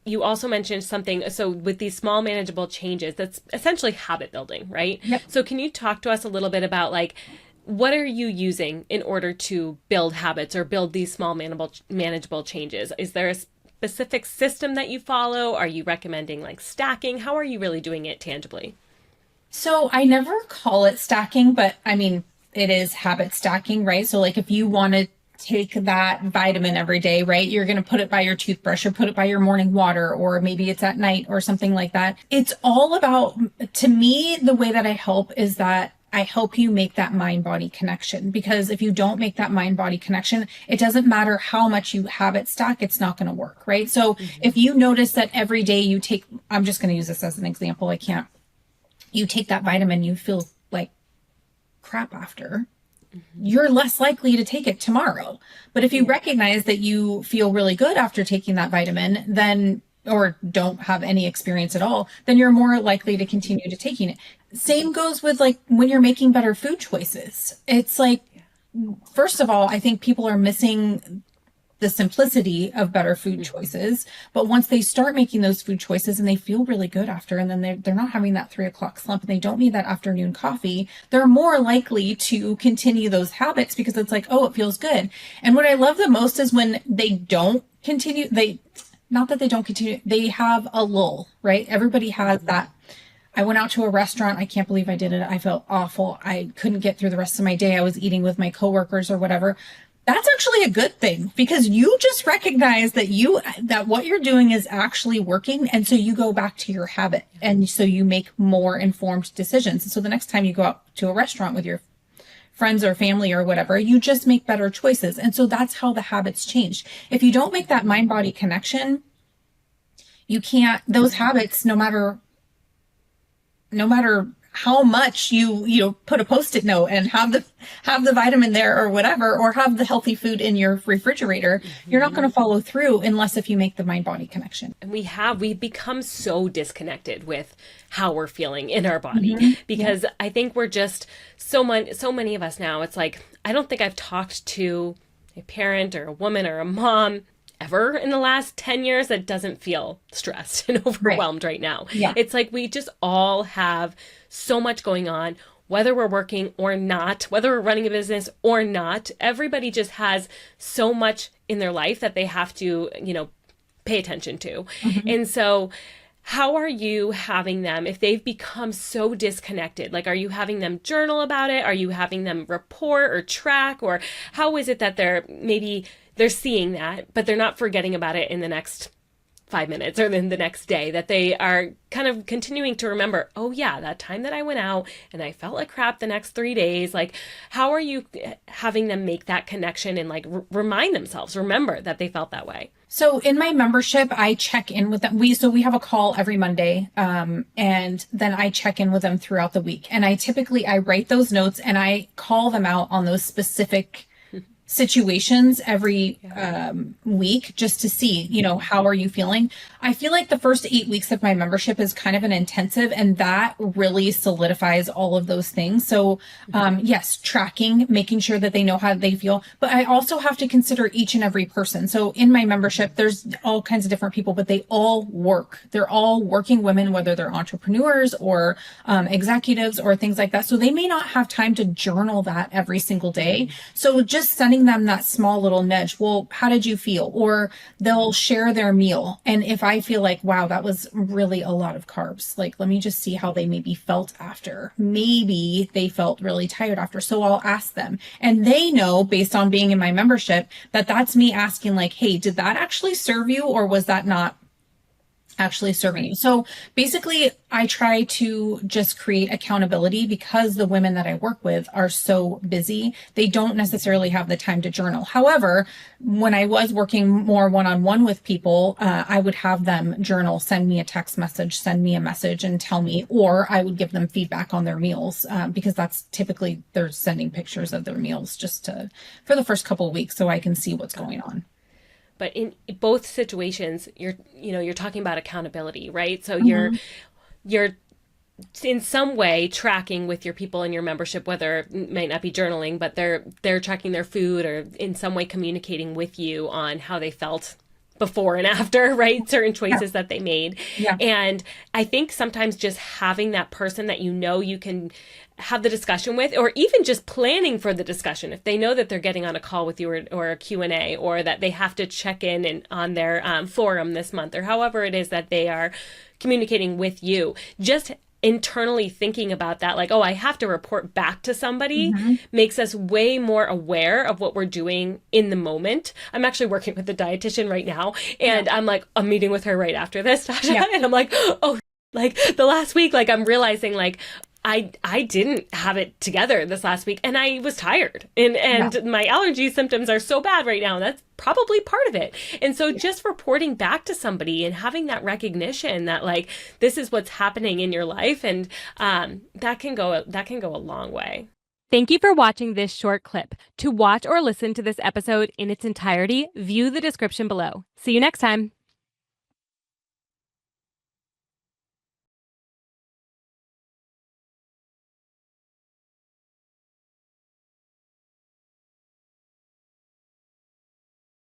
you also mentioned something. So with these small manageable changes, that's essentially habit building, right? Yep. So can you talk to us a little bit about like, what are you using in order to build habits or build these small manageable changes? Is there a specific system that you follow? Are you recommending like stacking? How are you really doing it tangibly? So I never call it stacking, but I mean, it is habit stacking, right? So like if you want to take that vitamin every day, right? You're going to put it by your toothbrush or put it by your morning water, or maybe it's at night or something like that. It's all about, to me, the way that I help is that I help you make that mind body connection, because if you don't make that mind body connection, it doesn't matter how much you have it stack, it's not going to work, right? So if you notice that every day you take, I'm just going to use this as an example. I can't, you take that vitamin, you feel like crap after, you're less likely to take it tomorrow. But if you recognize that you feel really good after taking that vitamin, then, or don't have any experience at all, then you're more likely to continue to taking it. Same goes with like when you're making better food choices. It's like, first of all, I think people are missing the simplicity of better food choices. But once they start making those food choices and they feel really good after, and then they're not having that 3 o'clock slump and they don't need that afternoon coffee, they're more likely to continue those habits because it's like, oh, it feels good. And what I love the most is when they don't continue, not that they don't continue, they have a lull, right? Everybody has that. I went out to a restaurant. I can't believe I did it. I felt awful. I couldn't get through the rest of my day. I was eating with my coworkers or whatever. That's actually a good thing, because you just recognize that what you're doing is actually working. And so you go back to your habit. And so you make more informed decisions. And so the next time you go out to a restaurant with your friends or family or whatever, you just make better choices. And so that's how the habits change. If you don't make that mind body connection, you can't, those habits, no matter how much you put a Post-it note and have the vitamin there or whatever, or have the healthy food in your refrigerator, you're not going to follow through unless if you make the mind body connection. And we've become so disconnected with how we're feeling in our body, because I think we're just so many of us now. It's like, I don't think I've talked to a parent or a woman or a mom ever in the last 10 years that doesn't feel stressed and overwhelmed right now. Yeah. It's like we just all have so much going on, whether we're working or not, whether we're running a business or not. Everybody just has so much in their life that they have to, pay attention to. And so how are you having them, if they've become so disconnected? Like, are you having them journal about it? Are you having them report or track? Or how is it that they're seeing that, but they're not forgetting about it in the next 5 minutes or then the next day, that they are kind of continuing to remember, oh yeah, that time that I went out and I felt like crap the next 3 days? Like, how are you having them make that connection and like remind themselves, remember that they felt that way? So in my membership, I check in with them. We have a call every Monday, and then I check in with them throughout the week. And I write those notes and I call them out on those specific situations every week, just to see, how are you feeling? I feel like the first 8 weeks of my membership is kind of an intensive, and that really solidifies all of those things. So yes, tracking, making sure that they know how they feel, but I also have to consider each and every person. So in my membership, there's all kinds of different people, but they all work. They're all working women, whether they're entrepreneurs or executives or things like that. So they may not have time to journal that every single day. So just sending them that small little nudge. Well, how did you feel? Or they'll share their meal. And if I feel like, wow, that was really a lot of carbs, like, let me just see how they maybe felt after. Maybe they felt really tired after. So I'll ask them, and they know, based on being in my membership, that that's me asking like, hey, did that actually serve you? Or was that not actually serving you? So basically, I try to just create accountability, because the women that I work with are so busy. They don't necessarily have the time to journal. However, when I was working more one-on-one with people, I would have them journal, send me a text message, send me a message and tell me, or I would give them feedback on their meals, because that's typically they're sending pictures of their meals for the first couple of weeks, so I can see what's going on. But in both situations, you're talking about accountability, right? So you're in some way tracking with your people in your membership, whether it might not be journaling, but they're tracking their food or in some way communicating with you on how they felt before and after, right? Certain choices that they made. Yeah. And I think sometimes just having that person that you can have the discussion with, or even just planning for the discussion, if they know that they're getting on a call with you or a Q&A, or that they have to check in and on their forum this month, or however it is that they are communicating with you, just internally thinking about that, like, oh, I have to report back to somebody, makes us way more aware of what we're doing in the moment. I'm actually working with a dietitian right now, and I'm meeting with her right after this, Tasha, and I'm like, oh, like the last week, like I'm realizing like I didn't have it together this last week, and I was tired, and my allergy symptoms are so bad right now. That's probably part of it. And so just reporting back to somebody and having that recognition that like this is what's happening in your life, and that can go a long way. Thank you for watching this short clip. To watch or listen to this episode in its entirety, view the description below. See you next time.